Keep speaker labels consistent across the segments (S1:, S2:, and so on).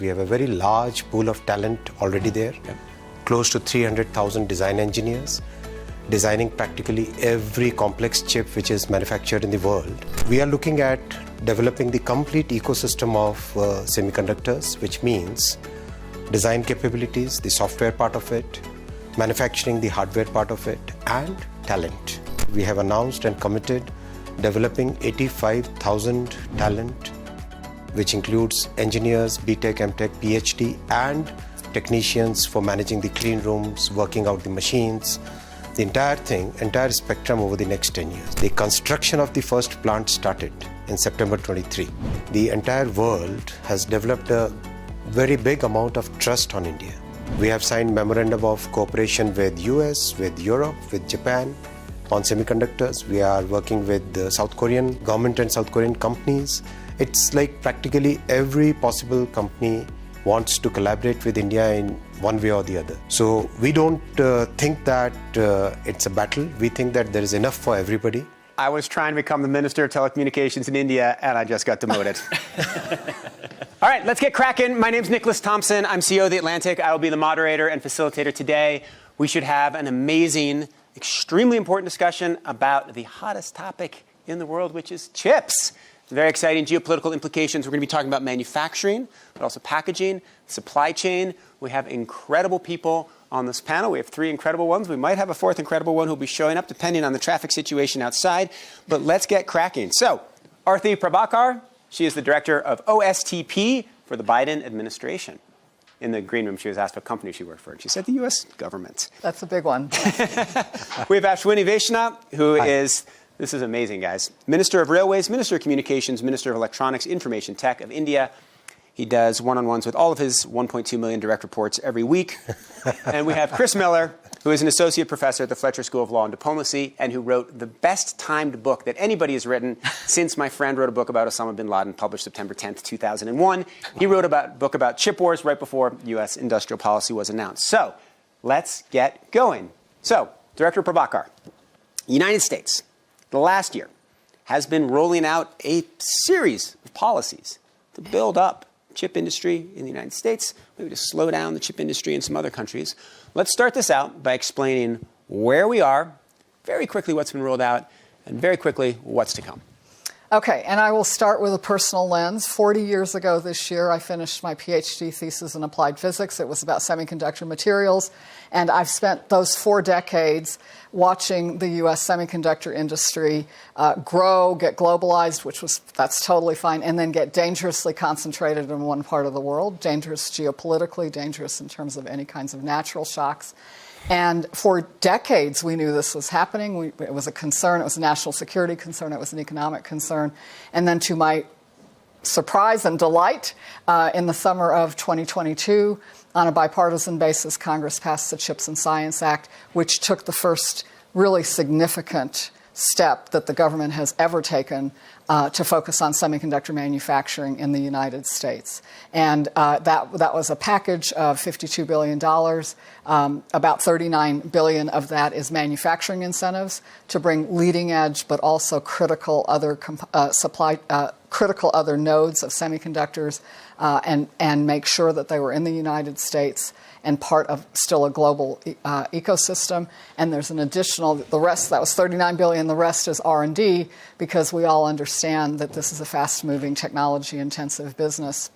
S1: We have a very large pool of talent already there, close to 300,000 design engineers, designing practically every complex chip which is manufactured in the world. We are looking at developing the complete ecosystem of semiconductors, which means design capabilities, the software part of it, manufacturing the hardware part of it, and talent. We have announced and committed developing 85,000 talent, which includes engineers, BTech, MTech, PhD, and technicians for managing the clean rooms, working out the machines, the entire spectrum over the next 10 years. The construction of the first plant started in September 23. The entire world has developed a very big amount of trust on India. We have signed memorandum of cooperation with US, with Europe, with Japan on semiconductors. We are working with the South Korean government and South Korean companies. It's like practically every possible company wants to collaborate with India in one way or the other. So we don't think that it's a battle. We think that there is enough for everybody.
S2: I was trying to become the Minister of Telecommunications in India, and I just got demoted. All right, let's get cracking. My name's Nicholas Thompson. I'm CEO of The Atlantic. I will be the moderator and facilitator today. We should have an amazing, extremely important discussion about the hottest topic in the world, which is chips. Very exciting geopolitical implications. We're going to be talking about manufacturing, but also packaging, supply chain. We have incredible people on this panel. We have three incredible ones. We might have a fourth incredible one who'll be showing up depending on the traffic situation outside. But let's get cracking. So, Arthi Prabhakar, she is the director of OSTP for the Biden administration. In the green room, she was asked what company she worked for, and she said the U.S. government.
S3: That's a big one.
S2: We have Ashwini Vaishnaw, who is... This is amazing, guys. Minister of Railways, Minister of Communications, Minister of Electronics, Information Tech of India. He does one-on-ones with all of his 1.2 million direct reports every week. And we have Chris Miller, who is an associate professor at the Fletcher School of Law and Diplomacy, and who wrote the best-timed book that anybody has written since my friend wrote a book about Osama bin Laden, published September 10th, 2001. He wrote a book about chip wars right before U.S. industrial policy was announced. So let's get going. So, Director Prabhakar, United States, the last year, has been rolling out a series of policies to build up chip industry in the United States, maybe to slow down the chip industry in some other countries. Let's start this out by explaining where we are, very quickly what's been rolled out, and very quickly what's to come.
S3: Okay, and I will start with a personal lens. 40 years ago this year, I finished my PhD thesis in applied physics. It was about semiconductor materials, and I've spent those 4 decades watching the U.S. semiconductor industry grow, get globalized, that's totally fine, and then get dangerously concentrated in one part of the world, dangerous geopolitically, dangerous in terms of any kinds of natural shocks. And for decades, we knew this was happening. It was a concern. It was a national security concern. It was an economic concern. And then to my surprise and delight, in the summer of 2022, on a bipartisan basis, Congress passed the CHIPS and Science Act, which took the first really significant step that the government has ever taken to focus on semiconductor manufacturing in the United States. And that was a package of $52 billion. About $39 billion of that is manufacturing incentives to bring leading edge, but also critical other critical other nodes of semiconductors and make sure that they were in the United States and part of still a global ecosystem. And there's an additional, the rest, that was $39 billion, the rest is R&D, because we all understand that this is a fast-moving, technology-intensive business.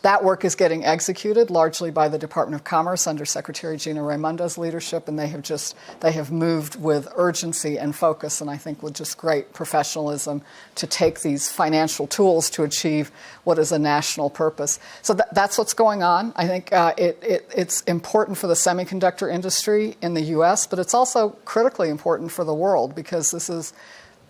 S3: That work is getting executed largely by the Department of Commerce under Secretary Gina Raimondo's leadership, and they have moved with urgency and focus, and I think with just great professionalism to take these financial tools to achieve what is a national purpose. So that's what's going on. I think it's important for the semiconductor industry in the U.S., but it's also critically important for the world, because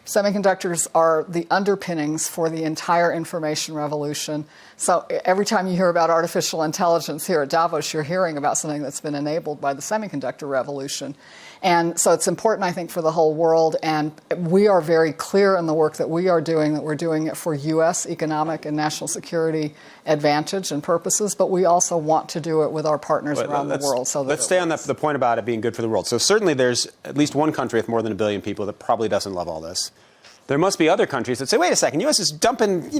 S3: semiconductors are the underpinnings for the entire information revolution. So every time you hear about artificial intelligence here at Davos, you're hearing about something that's been enabled by the semiconductor revolution. And so it's important, I think, for the whole world. And we are very clear in the work that we are doing, that we're doing it for U.S. economic and national security advantage and purposes, but we also want to do it with our partners around the world. So
S2: let's stay on the point about it being good for the world. So certainly there's at least one country with more than 1 billion people that probably doesn't love all this. There must be other countries that say, wait a second, U.S. is dumping,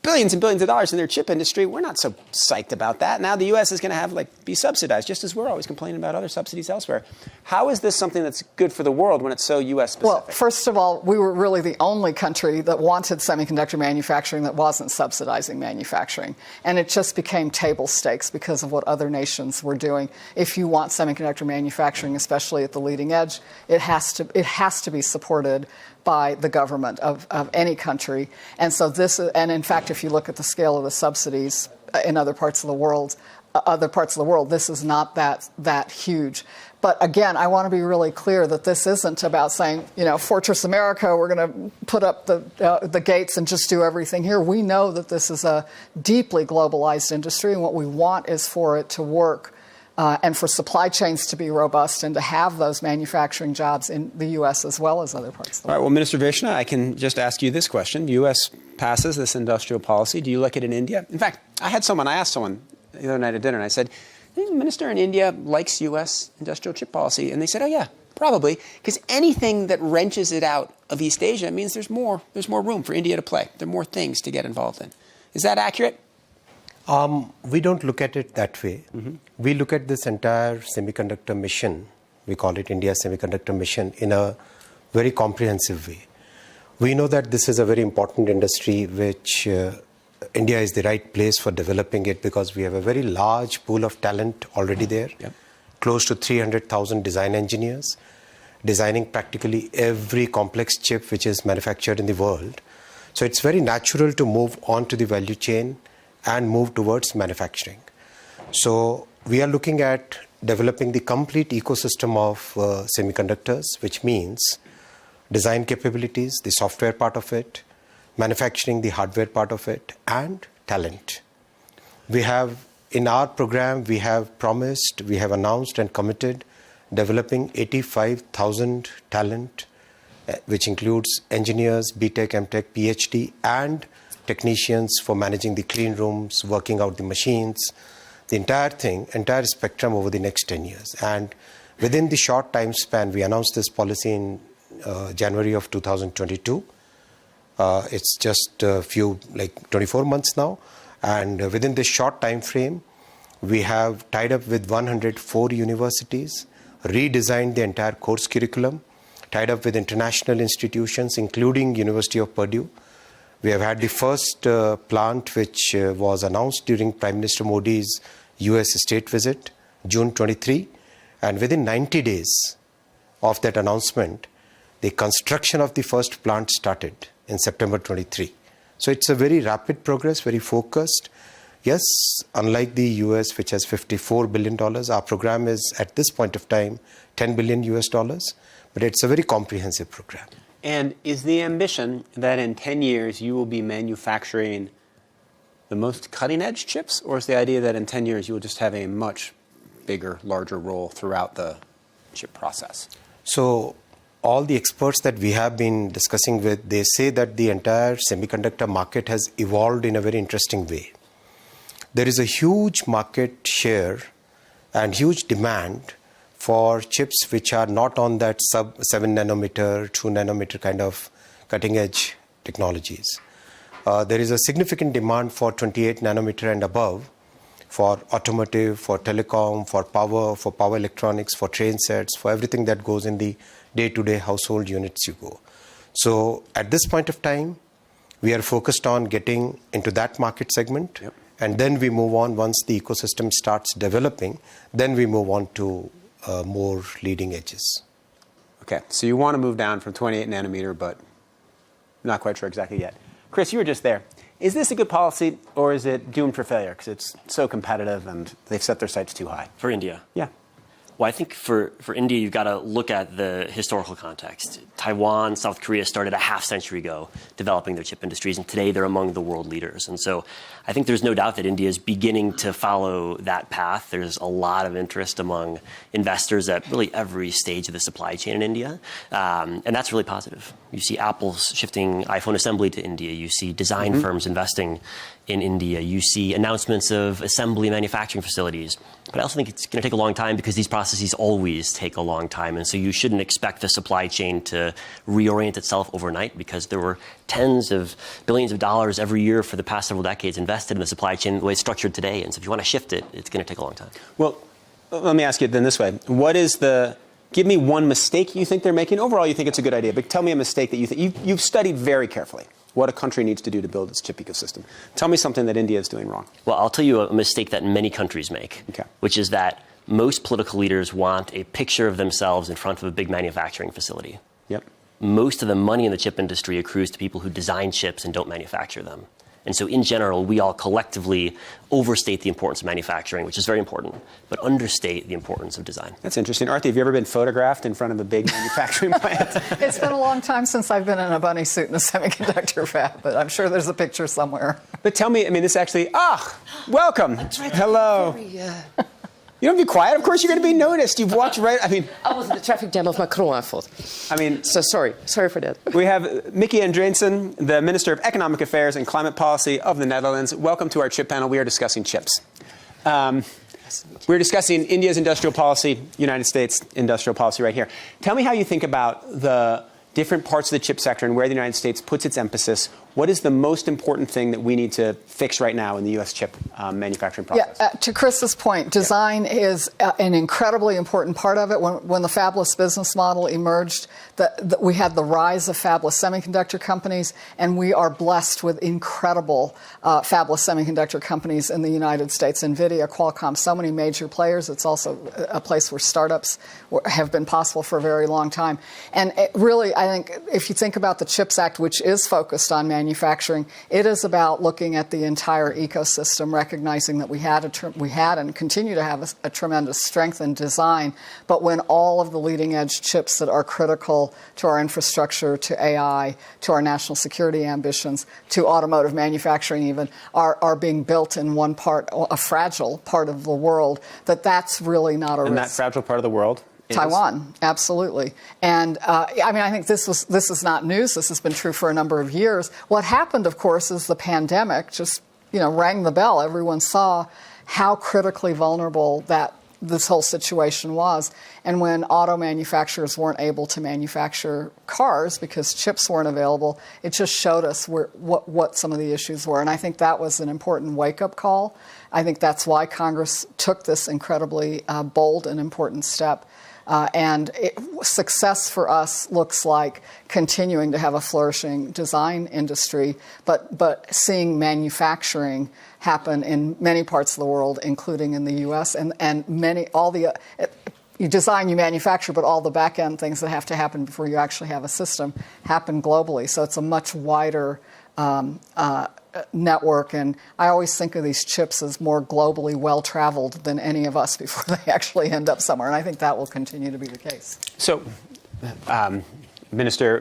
S2: billions and billions of dollars in their chip industry. We're not so psyched about that. Now the U.S. is going to have be subsidized, just as we're always complaining about other subsidies elsewhere. How is this something that's good for the world when it's so U.S. specific?
S3: Well, first of all, we were really the only country that wanted semiconductor manufacturing that wasn't subsidizing manufacturing. And it just became table stakes because of what other nations were doing. If you want semiconductor manufacturing, especially at the leading edge, it has to be supported by the government of any country. And so and in fact, if you look at the scale of the subsidies in other parts of the world, this is not that huge. But again, I want to be really clear that this isn't about saying, Fortress America, we're going to put up the gates and just do everything here. We know that this is a deeply globalized industry, and what we want is for it to work and for supply chains to be robust and to have those manufacturing jobs in the U.S. as well as other parts of the world.
S2: All right, well, Minister Vaishnaw, I can just ask you this question. The U.S. passes this industrial policy. Do you like it in India? In fact, I asked someone the other night at dinner, and I said, the minister in India likes U.S. industrial chip policy. And they said, oh, yeah, probably, because anything that wrenches it out of East Asia means there's more room for India to play. There are more things to get involved in. Is that accurate?
S1: We don't look at it that way. Mm-hmm. We look at this entire semiconductor mission, we call it India Semiconductor Mission, in a very comprehensive way. We know that this is a very important industry which India is the right place for developing it because we have a very large pool of talent already there, close to 300,000 design engineers, designing practically every complex chip which is manufactured in the world. So it's very natural to move on to the value chain and move towards manufacturing. So we are looking at developing the complete ecosystem of semiconductors, which means design capabilities, the software part of it, manufacturing, the hardware part of it, and talent. In our program, we have announced and committed developing 85,000 talent, which includes engineers, BTech, MTech, PhD, and technicians for managing the clean rooms, working out the machines, the entire spectrum over the next 10 years. And within the short time span, we announced this policy in January of 2022. It's just 24 months now. And within this short time frame, we have tied up with 104 universities, redesigned the entire course curriculum, tied up with international institutions, including University of Purdue. We have had the first plant which was announced during Prime Minister Modi's US state visit, June 23. And within 90 days of that announcement, the construction of the first plant started in September 23. So it's a very rapid progress, very focused. Yes, unlike the US, which has $54 billion, our program is at this point of time $10 billion US, but it's a very comprehensive program.
S2: And is the ambition that in 10 years you will be manufacturing the most cutting-edge chips? Or is the idea that in 10 years you will just have a much bigger, larger role throughout the chip process?
S1: So all the experts that we have been discussing with, they say that the entire semiconductor market has evolved in a very interesting way. There is a huge market share and huge demand for chips which are not on that sub 7 nanometer, 2 nanometer kind of cutting edge technologies. There is a significant demand for 28 nanometer and above for automotive, for telecom, for power electronics, for train sets, for everything that goes in the day-to-day household units you go. So at this point of time, we are focused on getting into that market segment. Yep. And then we move on once the ecosystem starts developing, then we move on to more leading edges.
S2: Okay, so you want to move down from 28 nanometer, but not quite sure exactly yet. Chris, you were just there. Is this a good policy, or is it doomed for failure because it's so competitive and they've set their sights too high?
S4: For India?
S2: Yeah.
S4: Well, I think for India, you've got to look at the historical context. Taiwan, South Korea started a half century ago developing their chip industries, and today they're among the world leaders. And so I think there's no doubt that India is beginning to follow that path. There's a lot of interest among investors at really every stage of the supply chain in India, and that's really positive. You see Apple shifting iPhone assembly to India. You see design firms investing in India. You see announcements of assembly manufacturing facilities. But I also think it's going to take a long time because these processes always take a long time. And so you shouldn't expect the supply chain to reorient itself overnight, because there were tens of billions of dollars every year for the past several decades invested in the supply chain the way it's structured today. And so if you want to shift it, it's going to take a long time.
S2: Well, let me ask you then this way. Give me one mistake you think they're making. Overall, you think it's a good idea, but tell me a mistake that you think. You've studied very carefully what a country needs to do to build its chip ecosystem. Tell me something that India is doing wrong.
S4: Well, I'll tell you a mistake that many countries make, which is that most political leaders want a picture of themselves in front of a big manufacturing facility.
S2: Yep.
S4: Most of the money in the chip industry accrues to people who design chips and don't manufacture them. And so in general, we all collectively overstate the importance of manufacturing, which is very important, but understate the importance of design.
S2: That's interesting. Arti, have you ever been photographed in front of a big manufacturing plant?
S3: It's been a long time since I've been in a bunny suit in a semiconductor fab, but I'm sure there's a picture somewhere.
S2: But tell me, I mean, this actually, welcome. Hello. You don't be quiet. Of course you're going to be noticed. You've walked right,
S5: I was in the traffic jam of Macron, I thought. So sorry for that.
S2: We have Mickey Andreensen, the Minister of Economic Affairs and Climate Policy of the Netherlands. Welcome to our chip panel. We are discussing chips. We're discussing India's industrial policy, United States industrial policy right here. Tell me how you think about the different parts of the chip sector and where the United States puts its emphasis. What is the most important thing that we need to fix right now in the U.S. chip manufacturing process?
S3: Yeah, to Chris's point, design is an incredibly important part of it. When the fabless business model emerged, we had the rise of fabless semiconductor companies, and we are blessed with incredible fabless semiconductor companies in the United States. NVIDIA, Qualcomm, so many major players. It's also a place where startups have been possible for a very long time. And really, I think if you think about the CHIPS Act, which is focused on manufacturing, it is about looking at the entire ecosystem, recognizing that we had and continue to have a tremendous strength in design. But when all of the leading edge chips that are critical to our infrastructure, to AI, to our national security ambitions, to automotive manufacturing even, are being built in one part, a fragile part of the world, that's really not a risk.
S2: And that fragile part of the world?
S3: Taiwan, absolutely. And I think this is not news. This has been true for a number of years. What happened, of course, is the pandemic just rang the bell. Everyone saw how critically vulnerable this whole situation was. And when auto manufacturers weren't able to manufacture cars because chips weren't available, it just showed us what some of the issues were. And I think that was an important wake-up call. I think that's why Congress took this incredibly bold and important step. Success for us looks like continuing to have a flourishing design industry, but seeing manufacturing happen in many parts of the world, including in the U.S. You design, you manufacture, but all the back end things that have to happen before you actually have a system happen globally. So it's a much wider network, and I always think of these chips as more globally well-traveled than any of us before they actually end up somewhere, and I think that will continue to be the case.
S2: So, Minister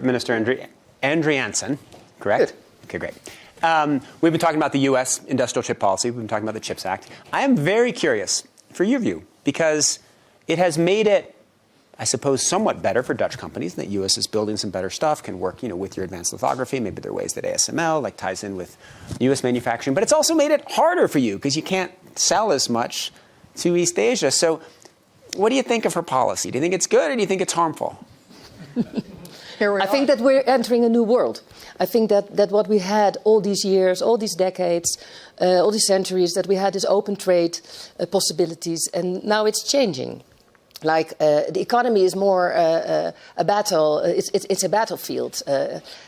S2: Andreensen, correct? Good. Okay, great. We've been talking about the U.S. industrial chip policy. We've been talking about the CHIPS Act. I am very curious for your view, because it has made it, I suppose, somewhat better for Dutch companies. The U.S. is building some better stuff, can work, with your advanced lithography. Maybe there are ways that ASML ties in with U.S. manufacturing. But it's also made it harder for you because you can't sell as much to East Asia. So what do you think of her policy? Do you think it's good or do you think it's harmful?
S5: I think that we're entering a new world. I think that what we had all these years, all these decades, all these centuries, that we had this open trade possibilities, and now it's changing. The economy is more a battle. It's a battlefield.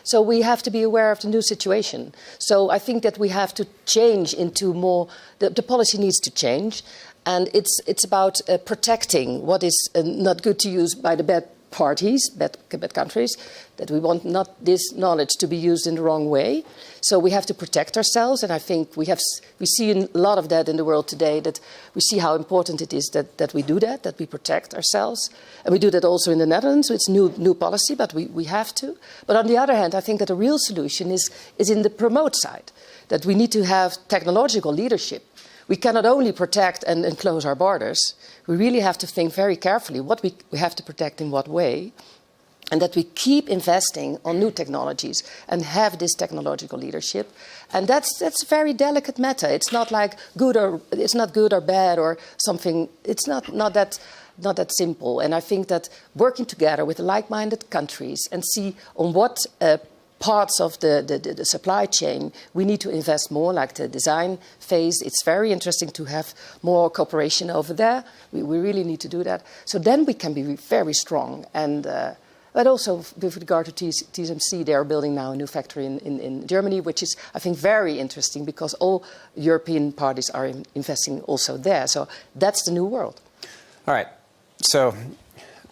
S5: So we have to be aware of the new situation. So I think that we have to change into more. The policy needs to change, and it's about protecting what is not good to use by the bad parties, bad countries, that we want not this knowledge to be used in the wrong way. So we have to protect ourselves, and I think we see a lot of that in the world today, that we see how important it is that we do that we protect ourselves. And we do that also in the Netherlands, so it's new policy, but we have to. But on the other hand, I think that the real solution is in the promote side, that we need to have technological leadership. We cannot only protect and close our borders. We really have to think very carefully what we have to protect in what way. and that we keep investing on new technologies and have this technological leadership. And that's a very delicate matter. It's not like good or bad or something. It's not that simple. And I think that working together with like-minded countries and see on what parts of the supply chain we need to invest more, like the design phase. It's very interesting to have more cooperation over there. We really need to do that. So then we can be very strong. And but also with regard to TSMC, they are building now a new factory in Germany, which is, I think, very interesting because all European parties are investing also there. So that's the new world.
S2: All right. So,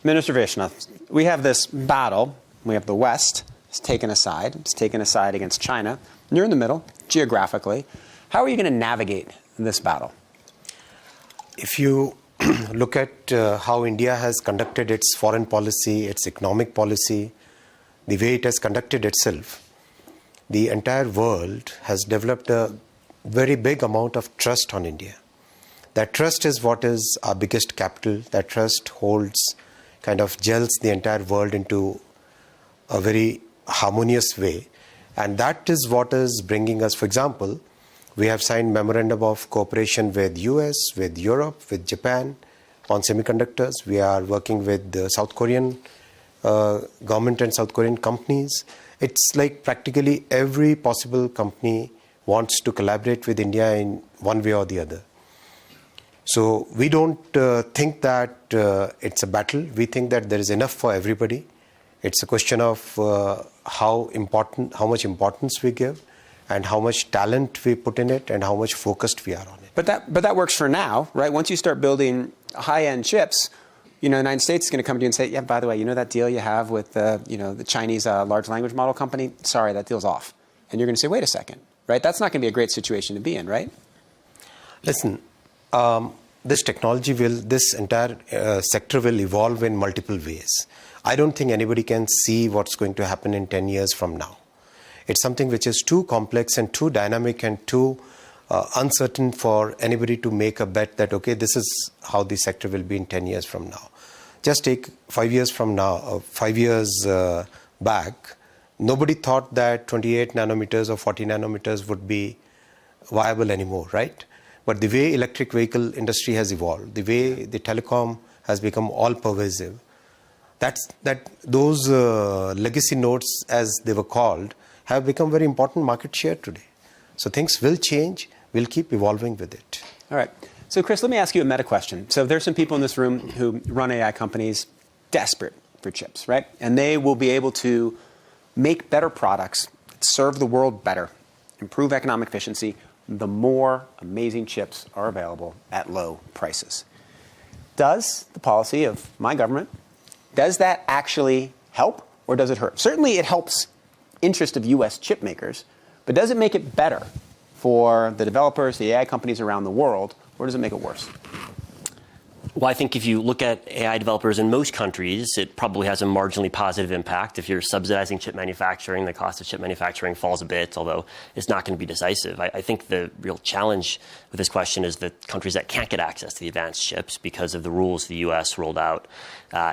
S2: Minister Vaishnaw, we have this battle. We have the West. It's taken a side. It's taken a side against China. You're in the middle, geographically. How are you going to navigate this battle?
S1: If you look at how India has conducted its foreign policy, its economic policy, the way it has conducted itself, the entire world has developed a very big amount of trust on India. That trust is what is our biggest capital. That trust kind of gels the entire world into a very harmonious way. And that is what is bringing us, for example, we have signed memorandum of cooperation with US, with Europe, with Japan on semiconductors. We are working with the South Korean government and South Korean companies. It's like practically every possible company wants to collaborate with India in one way or the other. So we don't think that it's a battle. We think that there is enough for everybody. It's a question of how much importance we give and how much talent we put in it and how much focused we are on it.
S2: But that works for now, right? Once you start building high-end chips, the United States is going to come to you and say, yeah, by the way, that deal you have with the Chinese large language model company? Sorry, that deal's off. And you're going to say, wait a second, right? That's not going to be a great situation to be in, right?
S1: Listen, this entire sector will evolve in multiple ways. I don't think anybody can see what's going to happen in 10 years from now. It's something which is too complex and too dynamic and too uncertain for anybody to make a bet that, okay, this is how the sector will be in 10 years from now. Just take 5 years from now, 5 years back, nobody thought that 28 nanometers or 40 nanometers would be viable anymore, right? But the way electric vehicle industry has evolved, the way the telecom has become all pervasive, those legacy nodes, as they were called, have become very important market share today. So things will change. We'll keep evolving with it.
S2: All right. So Chris, let me ask you a meta question. So there's some people in this room who run AI companies desperate for chips, right? And they will be able to make better products, serve the world better, improve economic efficiency, the more amazing chips are available at low prices. Does the policy of my government, does that actually help or does it hurt? Certainly it helps interest of U.S. chip makers, but does it make it better for the developers, the AI companies around the world, or does it make it worse?
S4: Well, I think if you look at AI developers in most countries, it probably has a marginally positive impact. If you're subsidizing chip manufacturing, the cost of chip manufacturing falls a bit, although it's not going to be decisive. I think the real challenge with this question is the countries that can't get access to the advanced chips because of the rules the U.S. rolled out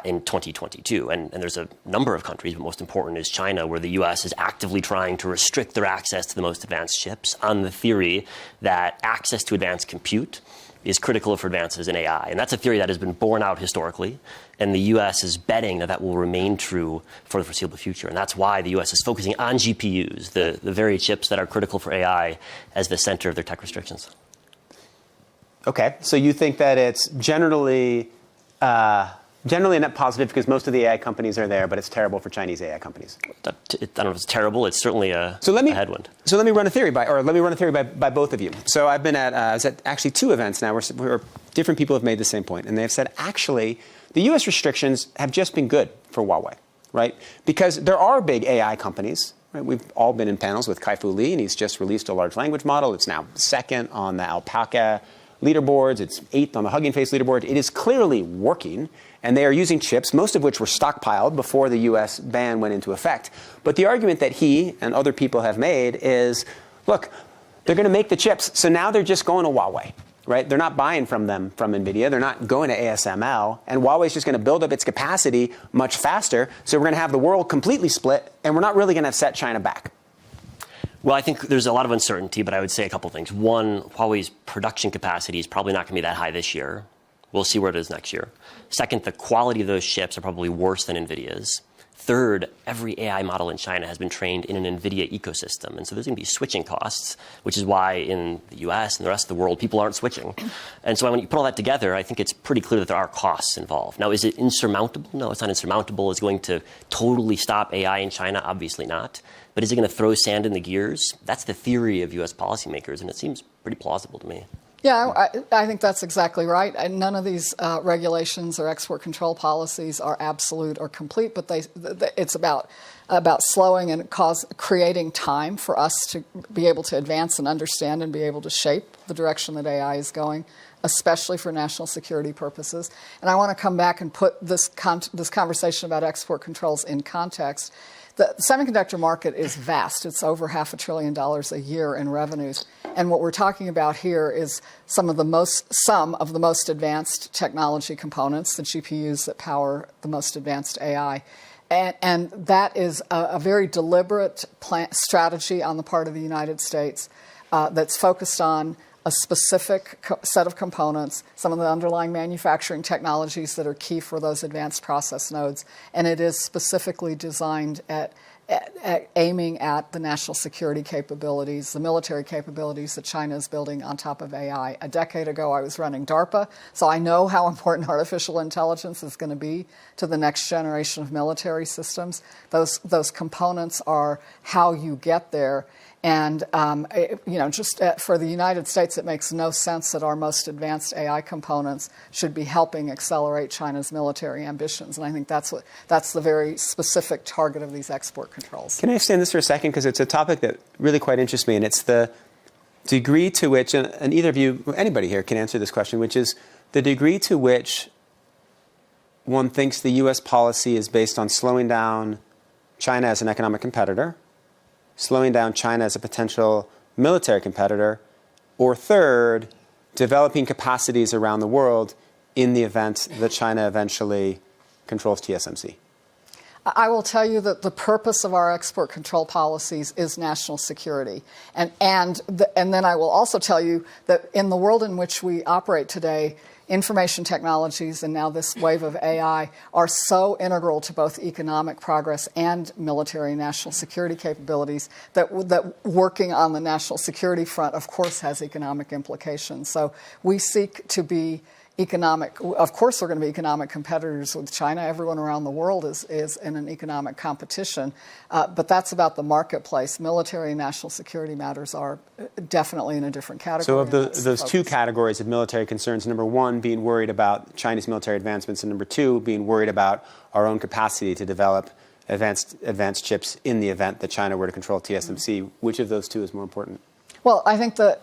S4: in 2022. And there's a number of countries, but most important is China, where the U.S. is actively trying to restrict their access to the most advanced chips on the theory that access to advanced compute is critical for advances in AI. And that's a theory that has been borne out historically. And the U.S. is betting that that will remain true for the foreseeable future. And that's why the U.S. is focusing on GPUs, the very chips that are critical for AI, as the center of their tech restrictions.
S2: Okay. So you think that it's generally a net positive because most of the AI companies are there, but it's terrible for Chinese AI companies?
S4: I don't know if it's terrible. It's certainly a headwind.
S2: So let me run a theory by both of you. So I've been I was at actually 2 events now where different people have made the same point, and they've said, actually, the U.S. restrictions have just been good for Huawei, right? Because there are big AI companies. Right? We've all been in panels with Kai-Fu Lee, and he's just released a large language model. It's now 2nd on the Alpaca leaderboards. It's 8th on the Hugging Face leaderboard. It is clearly working. And they are using chips, most of which were stockpiled before the U.S. ban went into effect. But the argument that he and other people have made is, look, they're going to make the chips, so now they're just going to Huawei, right? They're not buying from NVIDIA. They're not going to ASML. And Huawei's just going to build up its capacity much faster. So we're going to have the world completely split, and we're not really going to set China back.
S4: Well, I think there's a lot of uncertainty, but I would say a couple things. One, Huawei's production capacity is probably not going to be that high this year. We'll see where it is next year. Second, the quality of those chips are probably worse than NVIDIA's. Third, every AI model in China has been trained in an NVIDIA ecosystem. And so there's going to be switching costs, which is why in the US and the rest of the world, people aren't switching. And so when you put all that together, I think it's pretty clear that there are costs involved. Now, is it insurmountable? No, it's not insurmountable. Is it going to totally stop AI in China? Obviously not. But is it going to throw sand in the gears? That's the theory of US policymakers, and it seems pretty plausible to me.
S3: Yeah, I think that's exactly right. And none of these regulations or export control policies are absolute or complete, but it's about slowing and creating time for us to be able to advance and understand and be able to shape the direction that AI is going, especially for national security purposes. And I want to come back and put this conversation about export controls in context. The semiconductor market is vast. It's over $500 billion a year in revenues. And what we're talking about here is some of the most advanced technology components, the GPUs that power the most advanced AI. And that is a very deliberate strategy on the part of the United States that's focused on a specific set of components, some of the underlying manufacturing technologies that are key for those advanced process nodes, and it is specifically designed at aiming at the national security capabilities, the military capabilities that China is building on top of AI. A decade ago, I was running DARPA, so I know how important artificial intelligence is going to be to the next generation of military systems. Those components are how you get there. And, just for the United States, it makes no sense that our most advanced AI components should be helping accelerate China's military ambitions. And I think that's the very specific target of these export controls.
S2: Can I stay on this for a second? Because it's a topic that really quite interests me. And it's the degree to which, and either of you, anybody here can answer this question, which is the degree to which one thinks the U.S. policy is based on slowing down China as an economic competitor, slowing down China as a potential military competitor, or third, developing capacities around the world in the event that China eventually controls TSMC?
S3: I will tell you that the purpose of our export control policies is national security. And then I will also tell you that in the world in which we operate today, information technologies and now this wave of AI are so integral to both economic progress and military and national security capabilities that working on the national security front, of course, has economic implications. So we seek to be of course, we're going to be economic competitors with China. Everyone around the world is in an economic competition. But that's about the marketplace. Military and national security matters are definitely in a different category.
S2: So of those two categories of military concerns, number one, being worried about Chinese military advancements, and number two, being worried about our own capacity to develop advanced chips in the event that China were to control TSMC, which of those two is more important?
S3: Well, I think the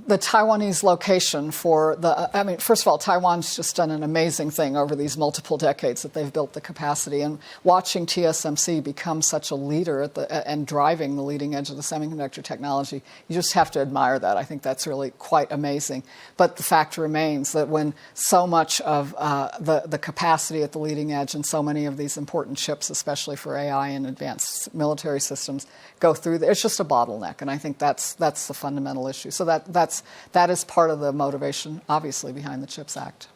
S3: Taiwanese location first of all, Taiwan's just done an amazing thing over these multiple decades that they've built the capacity. And watching TSMC become such a leader and driving the leading edge of the semiconductor technology, you just have to admire that. I think that's really quite amazing. But the fact remains that when so much of the capacity at the leading edge and so many of these important chips, especially for AI and advanced military systems, go through there, it's just a bottleneck. And I think that's the fundamental issue. So that is part of the motivation, obviously, behind the CHIPS Act.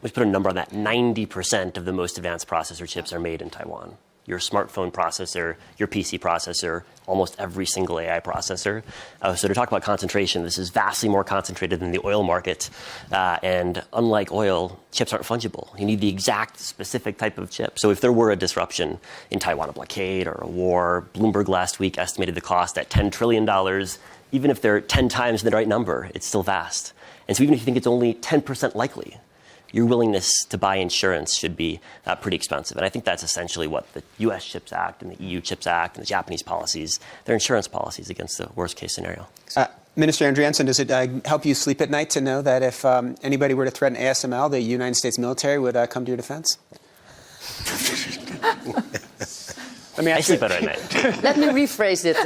S4: Let's put a number on that. 90% of the most advanced processor chips are made in Taiwan. Your smartphone processor, your PC processor, almost every single AI processor. So to talk about concentration, this is vastly more concentrated than the oil market. And unlike oil, chips aren't fungible. You need the exact specific type of chip. So if there were a disruption in Taiwan, a blockade or a war, Bloomberg last week estimated the cost at $10 trillion. Even if they're 10 times the right number, it's still vast. And so even if you think it's only 10% likely, your willingness to buy insurance should be pretty expensive. And I think that's essentially what the U.S. CHIPS Act and the EU CHIPS Act and the Japanese policies, they're insurance policies against the worst case scenario.
S2: Minister Andriansen, does it help you sleep at night to know that if anybody were to threaten ASML, the United States military would come to your defense?
S4: I sleep better at night.
S5: Let me rephrase it.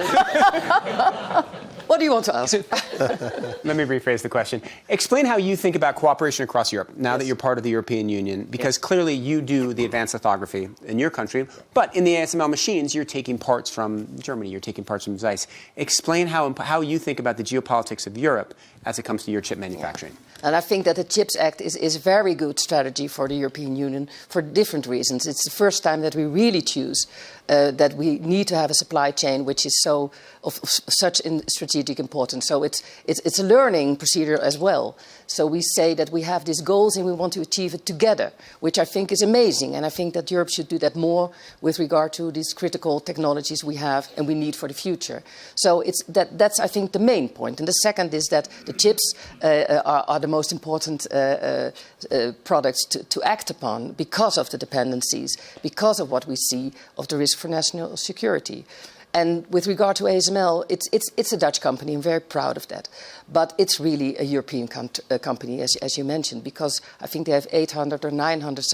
S5: What do you want to ask?
S2: Let me rephrase the question. Explain how you think about cooperation across Europe now that you're part of the European Union, because clearly you do the advanced lithography in your country, but in the ASML machines, you're taking parts from Germany, you're taking parts from Zeiss. Explain how you think about the geopolitics of Europe as it comes to your chip manufacturing.
S5: And I think that the CHIPS Act is a very good strategy for the European Union for different reasons. It's the first time that we really choose that we need to have a supply chain which is of such strategic importance. So it's a learning procedure as well. So we say that we have these goals and we want to achieve it together, which I think is amazing. And I think that Europe should do that more with regard to these critical technologies we have and we need for the future. So that's, I think, the main point. And the second is that the chips are the most important products to act upon because of the dependencies, because of what we see of the risk for national security. And with regard to ASML, it's a Dutch company. I'm very proud of that. But it's really a European company, as you mentioned, because I think they have 800 or 900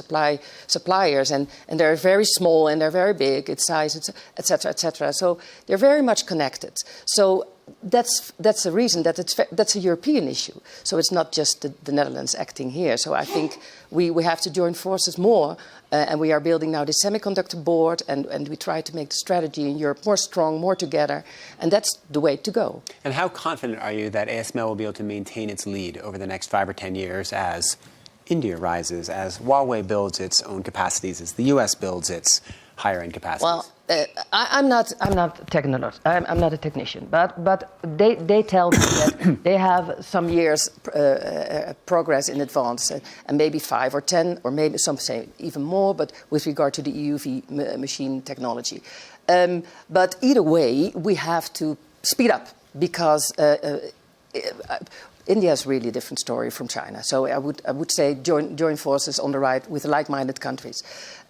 S5: suppliers, and they're very small and they're very big in size, et cetera, et cetera. So they're very much connected. So that's the reason that that's a European issue. So it's not just the Netherlands acting here. So I think we have to join forces more, and we are building now the semiconductor board, and we try to make the strategy in Europe more strong, more together, and that's the way to go.
S2: And how confident are you that ASML will be able to maintain its lead over the next 5 or 10 years as India rises, as Huawei builds its own capacities, as the U.S. builds its higher-end capacities?
S5: Well, I'm not a technician, but they tell me that they have some years progress in advance, and maybe 5 or 10, or maybe some say even more, but with regard to the EUV machine technology. But either way, we have to speed up because India is really a different story from China. So I would say join forces on the right with like-minded countries.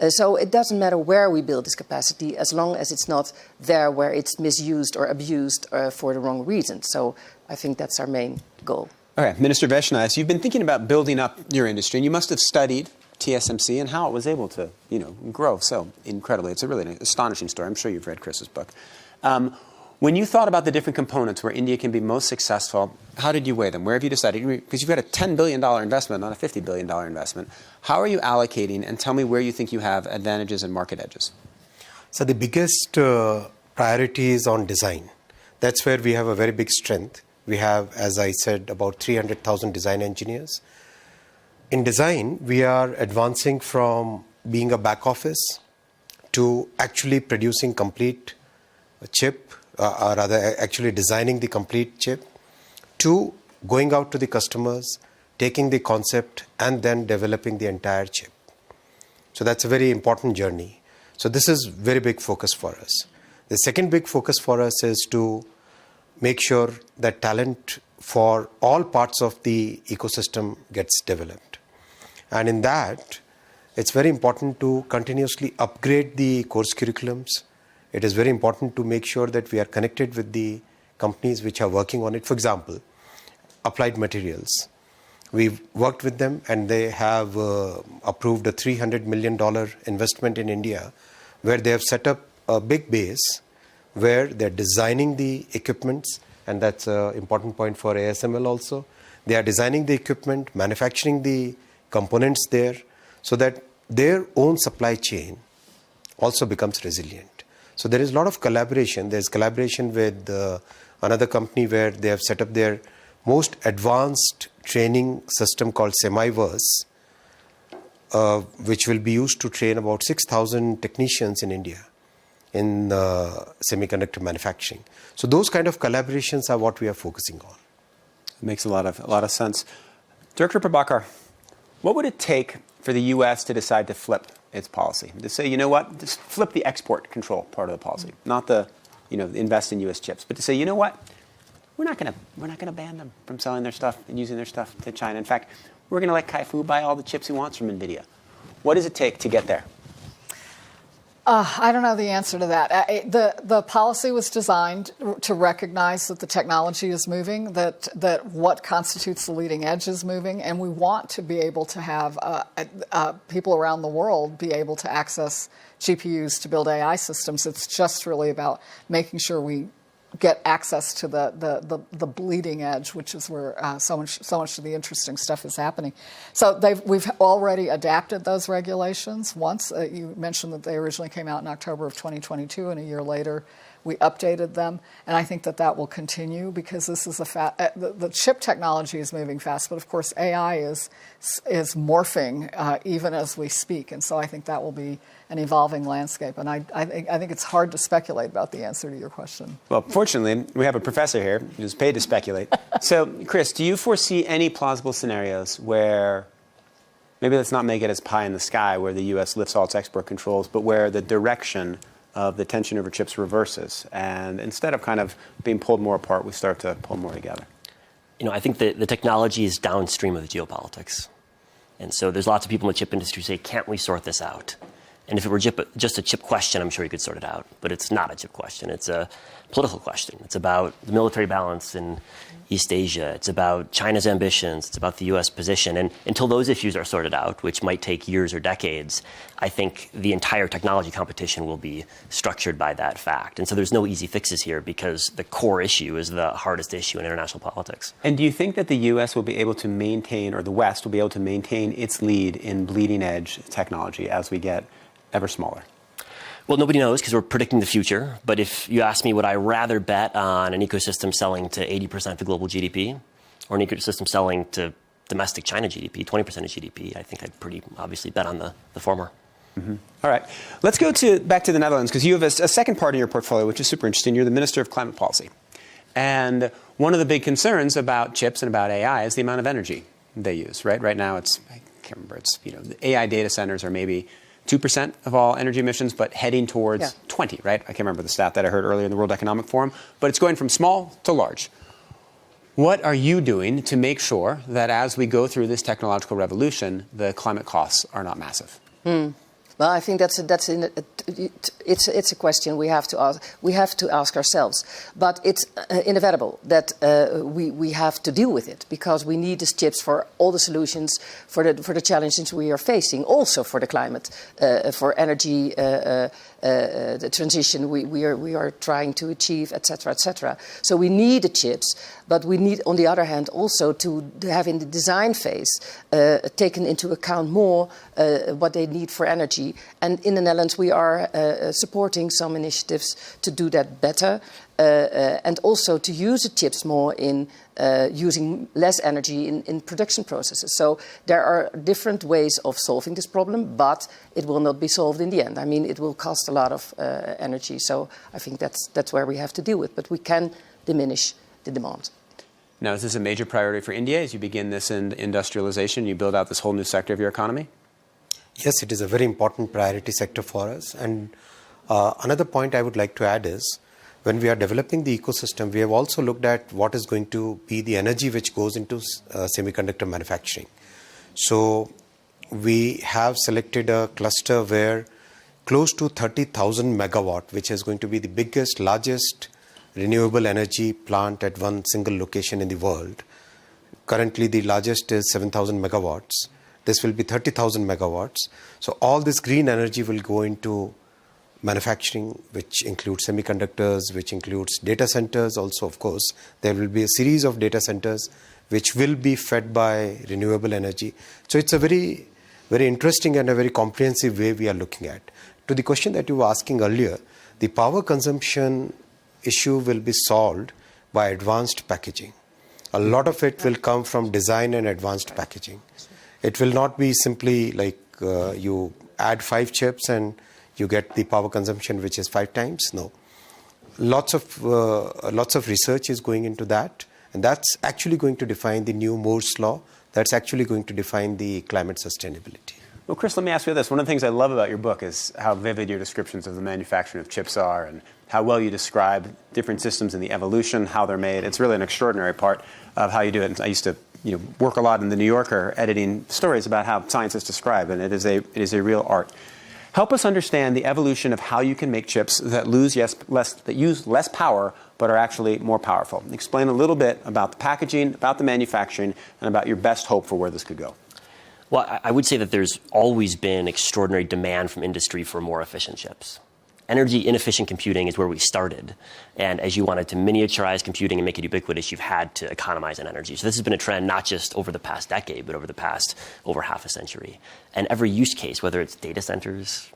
S5: So it doesn't matter where we build this capacity as long as it's not there where it's misused or abused for the wrong reasons. So I think that's our main goal.
S2: Okay, Minister Vaishnaw, as you've been thinking about building up your industry, and you must have studied TSMC and how it was able to, grow so incredibly. It's a really astonishing story. I'm sure you've read Chris's book. When you thought about the different components where India can be most successful, how did you weigh them? Where have you decided? Because you've got a $10 billion investment, not a $50 billion investment. How are you allocating? And tell me where you think you have advantages and market edges.
S1: So the biggest priority is on design. That's where we have a very big strength. We have, as I said, about 300,000 design engineers. In design, we are advancing from being a back office to actually producing complete chip, or rather actually designing the complete chip, to going out to the customers, taking the concept and then developing the entire chip. So that's a very important journey. So this is very big focus for us. The second big focus for us is to make sure that talent for all parts of the ecosystem gets developed. And in that, it's very important to continuously upgrade the course curriculums. It is very important to make sure that we are connected with the companies which are working on it. For example, Applied Materials. We've worked with them and they have approved a $300 million investment in India where they have set up a big base where they're designing the equipments, and that's an important point for ASML also. They are designing the equipment, manufacturing the components there so that their own supply chain also becomes resilient. So there is a lot of collaboration. There's collaboration with another company where they have set up their most advanced training system called Semiverse, which will be used to train about 6,000 technicians in India in semiconductor manufacturing. So those kind of collaborations are what we are focusing on.
S2: It makes a lot of sense. Director Prabhakar, what would it take for the U.S. to decide to flip its policy, to say, you know what, just flip the export control part of the policy, not the, invest in U.S. chips, but to say, you know what, we're not going to ban them from selling their stuff and using their stuff to China. In fact, we're going to let Kai-Fu buy all the chips he wants from NVIDIA. What does it take to get there?
S3: I don't know the answer to that. The policy was designed to recognize that the technology is moving, that what constitutes the leading edge is moving, and we want to be able to have people around the world be able to access GPUs to build AI systems. It's just really about making sure we get access to the bleeding edge, which is where so much of the interesting stuff is happening. So we've already adapted those regulations once. You mentioned that they originally came out in October of 2022, and a year later we updated them. And I think that will continue because this is the chip technology is moving fast, but of course AI is morphing even as we speak. And so I think that will be an evolving landscape. And I think it's hard to speculate about the answer to your question.
S2: Well, fortunately, we have a professor here who's paid to speculate. So, Chris, do you foresee any plausible scenarios where, maybe let's not make it as pie in the sky, where the U.S. lifts all its export controls, but where the direction of the tension over chips reverses, and instead of kind of being pulled more apart, we start to pull more together?
S4: I think the technology is downstream of the geopolitics. And so there's lots of people in the chip industry who say, can't we sort this out? And if it were just a chip question, I'm sure you could sort it out. But it's not a chip question. It's a political question. It's about the military balance in East Asia. It's about China's ambitions. It's about the U.S. position. And until those issues are sorted out, which might take years or decades, I think the entire technology competition will be structured by that fact. And so there's no easy fixes here because the core issue is the hardest issue in international politics.
S2: And do you think that the U.S. will be able to maintain, or the West will be able to maintain its lead in bleeding edge technology as we get ever smaller?
S4: Well, nobody knows because we're predicting the future. But if you ask me, would I rather bet on an ecosystem selling to 80% of global GDP or an ecosystem selling to domestic China GDP, 20% of GDP, I think I'd pretty obviously bet on the former.
S2: Mm-hmm. All right. Let's go back to the Netherlands because you have a second part in your portfolio, which is super interesting. You're the Minister of Climate Policy. And one of the big concerns about chips and about AI is the amount of energy they use, right? Right now, I can't remember, the AI data centers are maybe 2% of all energy emissions, but heading towards 20, right? I can't remember the stat that I heard earlier in the World Economic Forum, but it's going from small to large. What are you doing to make sure that as we go through this technological revolution, the climate costs are not massive?
S5: Well, I think it's a question we have to ask ourselves. But it's inevitable that we have to deal with it because we need these chips for all the solutions for the challenges we are facing, also for the climate, for energy, the transition we are trying to achieve, etc., etc. So we need the chips, but we need, on the other hand, also to have in the design phase taken into account more what they need for energy. And in the Netherlands, we are supporting some initiatives to do that better and also to use the chips more in using less energy in production processes. So there are different ways of solving this problem, but it will not be solved in the end. I mean, it will cost a lot of energy. So I think that's where we have to deal with. But we can diminish the demand.
S2: Now, is this a major priority for India as you begin this industrialization, you build out this whole new sector of your economy?
S1: Yes, it is a very important priority sector for us. And another point I would like to add is, when we are developing the ecosystem, we have also looked at what is going to be the energy which goes into semiconductor manufacturing. So we have selected a cluster where close to 30,000 megawatt, which is going to be the biggest, largest renewable energy plant at one single location in the world. Currently, the largest is 7,000 megawatts. This will be 30,000 megawatts. So all this green energy will go into manufacturing, which includes semiconductors, which includes data centers also, of course. There will be a series of data centers which will be fed by renewable energy. So it's a very, very interesting and a very comprehensive way we are looking at. To the question that you were asking earlier, the power consumption issue will be solved by advanced packaging. A lot of it will come from design and advanced packaging. It will not be simply like you add 5 chips and you get the power consumption which is 5 times. No. Lots of research is going into that, and that's actually going to define the new Moore's law. That's actually going to define the climate sustainability.
S2: Well, Chris, let me ask you this. One of the things I love about your book is how vivid your descriptions of the manufacturing of chips are and how well you describe different systems and the evolution, how they're made. It's really an extraordinary part of how you do it. And I used to work a lot in the New Yorker editing stories about how science is described, and it is a real art. Help us understand the evolution of how you can make chips that use less power but are actually more powerful. Explain a little bit about the packaging, about the manufacturing, and about your best hope for where this could go.
S4: Well, I would say that there's always been extraordinary demand from industry for more efficient chips. Energy inefficient computing is where we started. And as you wanted to miniaturize computing and make it ubiquitous, you've had to economize on energy. So this has been a trend not just over the past decade, but over the past over half a century. And every use case, whether it's data centers,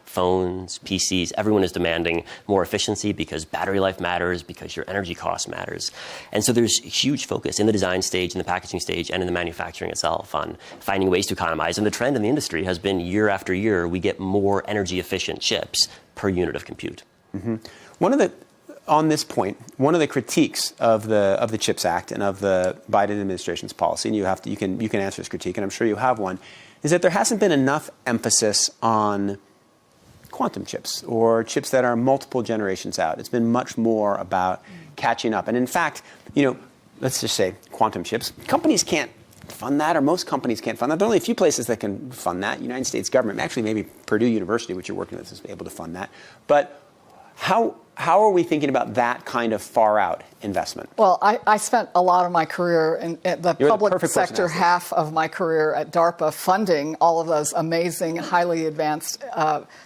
S4: phones, PCs, everyone is demanding more efficiency because battery life matters, because your energy cost matters. And so there's huge focus in the design stage, in the packaging stage, and in the manufacturing itself on finding ways to economize. And the trend in the industry has been year after year, we get more energy efficient chips per unit of compute.
S2: On this point, one of the critiques of the CHIPS Act and of the Biden administration's policy, and you can answer this critique, and I'm sure you have one, is that there hasn't been enough emphasis on quantum chips or chips that are multiple generations out. It's been much more about catching up. And in fact, let's just say quantum chips. Companies can't fund that, or most companies can't fund that. There are only a few places that can fund that. United States government, actually maybe Purdue University, which you're working with, is able to fund that. But how are we thinking about that kind of far-out investment?
S3: Well, I spent a lot of my career in the public sector, half of my career at DARPA, funding all of those amazing, highly advanced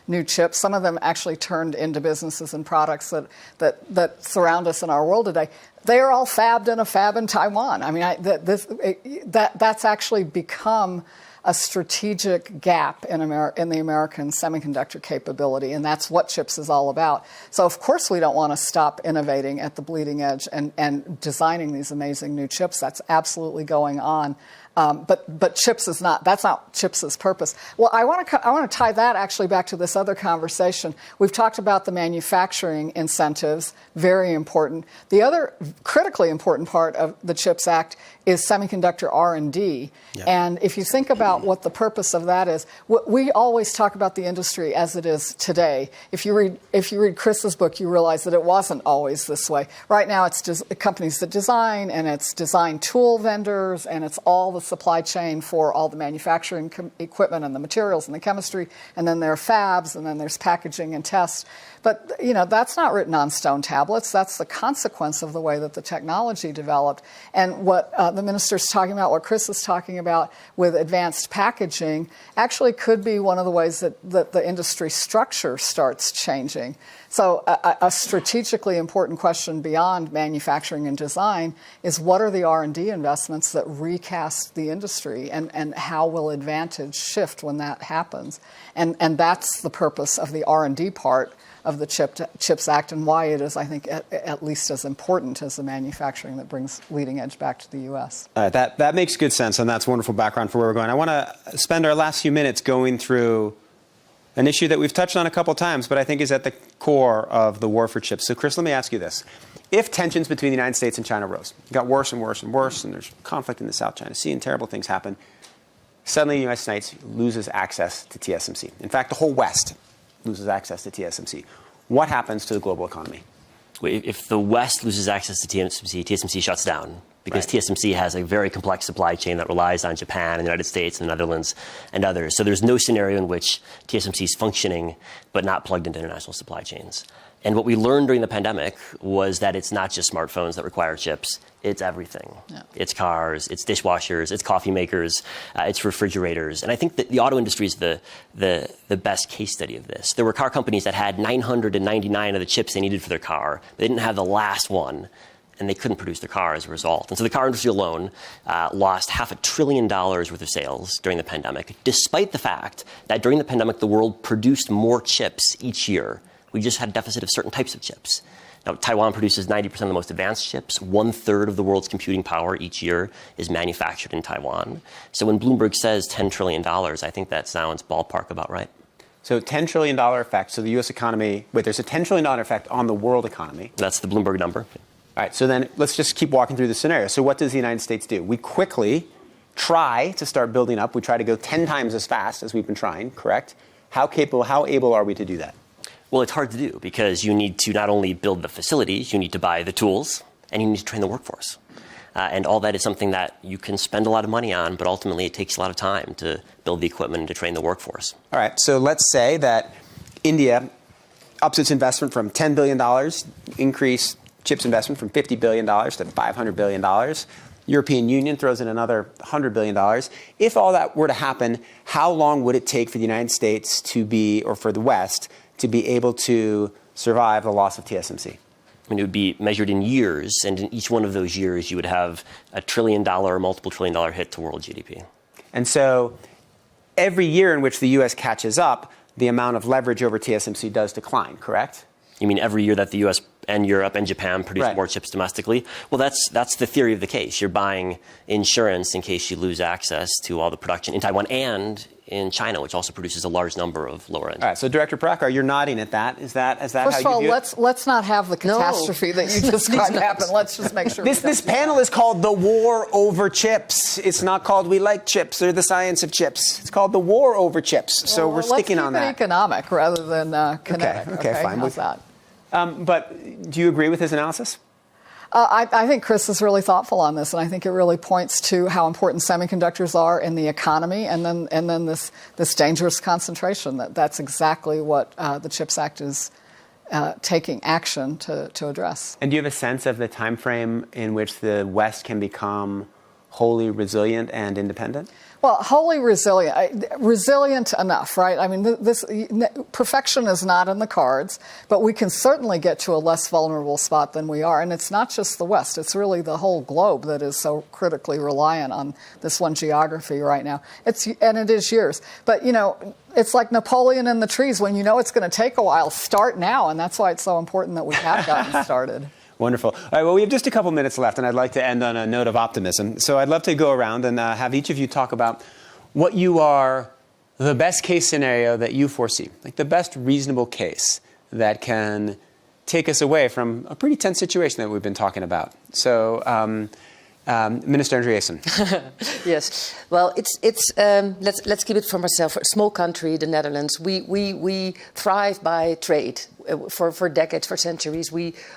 S3: new chips. Some of them actually turned into businesses and products that surround us in our world today. They are all fabbed in a fab in Taiwan. I mean, that's actually become a strategic gap in the American semiconductor capability, and that's what CHIPS is all about. So, of course, we don't want to stop innovating at the bleeding edge and designing these amazing new chips. That's absolutely going on. But CHIPS is not. That's not CHIPS's purpose. Well, I want to tie that actually back to this other conversation. We've talked about the manufacturing incentives, very important. The other critically important part of the CHIPS Act is semiconductor R&D. Yeah. And if you think about what the purpose of that is, we always talk about the industry as it is today. If you read Chris's book, you realize that it wasn't always this way. Right now, it's just companies that design, and it's design tool vendors, and it's all the supply chain for all the manufacturing equipment and the materials and the chemistry, and then there are fabs, and then there's packaging and test. But, that's not written on stone tablets. That's the consequence of the way that the technology developed. And what the minister's talking about, what Chris is talking about with advanced packaging, actually could be one of the ways that the industry structure starts changing. So a strategically important question beyond manufacturing and design is, what are the R&D investments that recast the industry, and how will advantage shift when that happens? And that's the purpose of the R&D part of the CHIPS Act, and why it is, I think, at least as important as the manufacturing that brings leading edge back to the U.S.
S2: That makes good sense, and that's wonderful background for where we're going. I want to spend our last few minutes going through an issue that we've touched on a couple times, but I think is at the core of the war for chips. So, Chris, let me ask you this. If tensions between the United States and China rose, it got worse and worse and worse, and there's conflict in the South China Sea, and terrible things happen, suddenly the United States loses access to TSMC. In fact, the whole West loses access to TSMC. What happens to the global economy?
S4: If the West loses access to TSMC shuts down, because TSMC has a very complex supply chain that relies on Japan and the United States and the Netherlands and others. So there's no scenario in which TSMC is functioning but not plugged into international supply chains. And what we learned during the pandemic was that it's not just smartphones that require chips. It's everything. Yeah. It's cars, it's dishwashers, it's coffee makers, it's refrigerators. And I think that the auto industry is the best case study of this. There were car companies that had 999 of the chips they needed for their car. They didn't have the last one, and they couldn't produce their car as a result. And so the car industry alone lost $500 billion worth of sales during the pandemic, despite the fact that during the pandemic, the world produced more chips each year. We just had a deficit of certain types of chips. Now, Taiwan produces 90% of the most advanced chips. 1/3 of the world's computing power each year is manufactured in Taiwan. So when Bloomberg says $10 trillion, I think that sounds ballpark about right.
S2: So $10 trillion effect. So the U.S. economy, there's a $10 trillion effect on the world economy.
S4: That's the Bloomberg number.
S2: All right, so then let's just keep walking through the scenario. So what does the United States do? We quickly try to start building up. We try to go 10 times as fast as we've been trying, correct? How able are we to do that?
S4: Well, it's hard to do because you need to not only build the facilities, you need to buy the tools, and you need to train the workforce. And all that is something that you can spend a lot of money on, but ultimately it takes a lot of time to build the equipment and to train the workforce.
S2: All right, so let's say that India ups its investment from $10 billion, increase CHIPS investment from $50 billion to $500 billion. European Union throws in another $100 billion. If all that were to happen, how long would it take for the United States to be, or for the West, to be able to survive the loss of TSMC?
S4: I mean, it would be measured in years, and in each one of those years, you would have $1 trillion or multiple $1 trillion hit to world GDP.
S2: And so every year in which the U.S. catches up, the amount of leverage over TSMC does decline, correct?
S4: You mean every year that the U.S. and Europe and Japan produce
S2: Right.
S4: more chips domestically? Well, that's the theory of the case. You're buying insurance in case you lose access to all the production in Taiwan and in China, which also produces a large number of lower-end.
S2: All right, so Director Prakar, you're nodding at that. Is that
S3: First
S2: how
S3: of
S2: you
S3: all,
S2: view it?
S3: let's not have the catastrophe that you described happen. Let's just make sure.
S2: This panel is called The War Over Chips. It's not called We Like Chips or The Science of Chips. It's called The War Over Chips. So we're sticking on that.
S3: Let's keep it economic rather than kinetic.
S2: Okay, fine.
S3: How's that?
S2: But do you agree with his analysis?
S3: I think Chris is really thoughtful on this, and I think it really points to how important semiconductors are in the economy, and then this dangerous concentration. That's exactly what the CHIPS Act is taking action to address.
S2: And do you have a sense of the time frame in which the West can become wholly resilient and independent?
S3: Well, wholly resilient enough, right? I mean, perfection is not in the cards, but we can certainly get to a less vulnerable spot than we are. And it's not just the West, it's really the whole globe that is so critically reliant on this one geography right now. And it is years. But, it's like Napoleon in the trees. When you know it's going to take a while, start now. And that's why it's so important that we have gotten started.
S2: Wonderful. All right, well, we have just a couple minutes left, and I'd like to end on a note of optimism. So I'd love to go around and have each of you talk about what you are the best case scenario that you foresee, like the best reasonable case that can take us away from a pretty tense situation that we've been talking about. So, Minister Andreessen.
S5: Yes. Well, let's keep it for myself. A small country, the Netherlands, we thrive by trade. For decades, for centuries,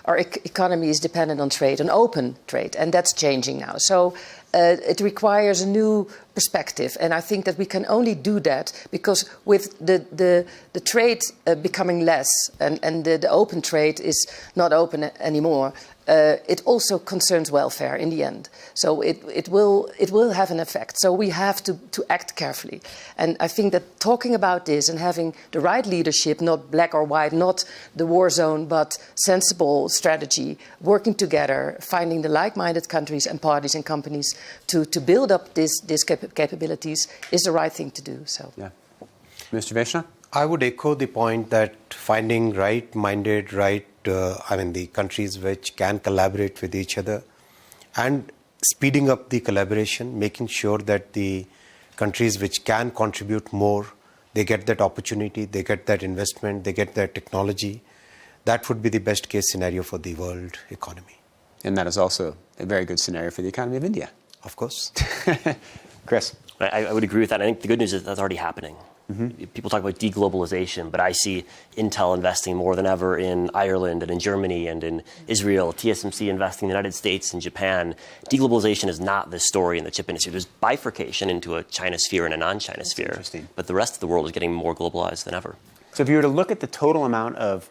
S5: our economy is dependent on trade, on open trade, and that's changing now. So it requires a new perspective, and I think that we can only do that because with the trade becoming less and the open trade is not open anymore. It also concerns welfare in the end. So it will have an effect. So we have to act carefully. And I think that talking about this and having the right leadership, not black or white, not the war zone, but sensible strategy, working together, finding the like-minded countries and parties and companies to build up these capabilities is the right thing to do. So,
S2: yeah. Mr. Vaishnaw?
S1: I would echo the point that finding right-minded, the countries which can collaborate with each other and speeding up the collaboration, making sure that the countries which can contribute more, they get that opportunity, they get that investment, they get that technology. That would be the best case scenario for the world economy.
S2: And that is also a very good scenario for the economy of India.
S1: Of course.
S2: Chris?
S4: I would agree with that. I think the good news is that's already happening. Mm-hmm. People talk about deglobalization, but I see Intel investing more than ever in Ireland and in Germany and in Israel, TSMC investing in the United States and Japan. Deglobalization is not the story in the chip industry. There's bifurcation into a China sphere and a non-China sphere, but the rest of the world is getting more globalized than ever.
S2: So if you were to look at the total amount of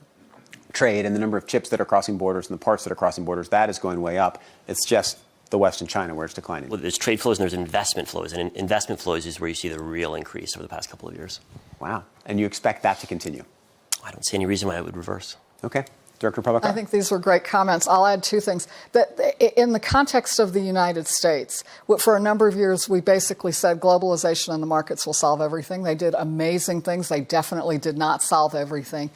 S2: trade and the number of chips that are crossing borders and the parts that are crossing borders, that is going way up. It's just the West and China where it's declining.
S4: Well, there's trade flows and there's investment flows. And investment flows is where you see the real increase over the past couple of years.
S2: Wow. And you expect that to continue?
S4: I don't see any reason why it would reverse.
S2: Okay. Director Prabhakar?
S3: I think these were great comments. I'll add two things. That in the context of the United States, for a number of years, we basically said globalization and the markets will solve everything. They did amazing things. They definitely did not solve everything.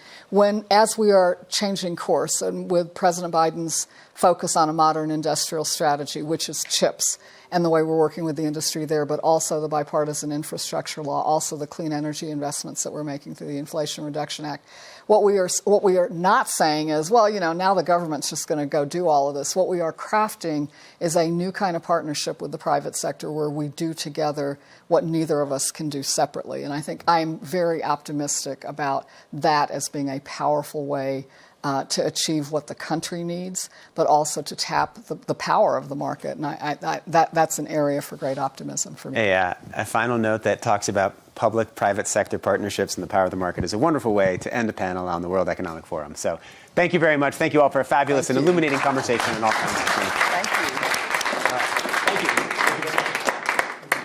S3: As we are changing course, and with President Biden's focus on a modern industrial strategy, which is chips, and the way we're working with the industry there, but also the bipartisan infrastructure law, also the clean energy investments that we're making through the Inflation Reduction Act. What we are not saying is, now the government's just going to go do all of this. What we are crafting is a new kind of partnership with the private sector where we do together what neither of us can do separately. And I think I'm very optimistic about that as being a powerful way to achieve what the country needs, but also to tap the power of the market. And that's an area for great optimism for me.
S2: A final note that talks about public-private sector partnerships and the power of the market is a wonderful way to end a panel on the World Economic Forum. So thank you very much. Thank you all for a fabulous and illuminating conversation on all kinds of things.
S3: Thank you.
S2: Thank you.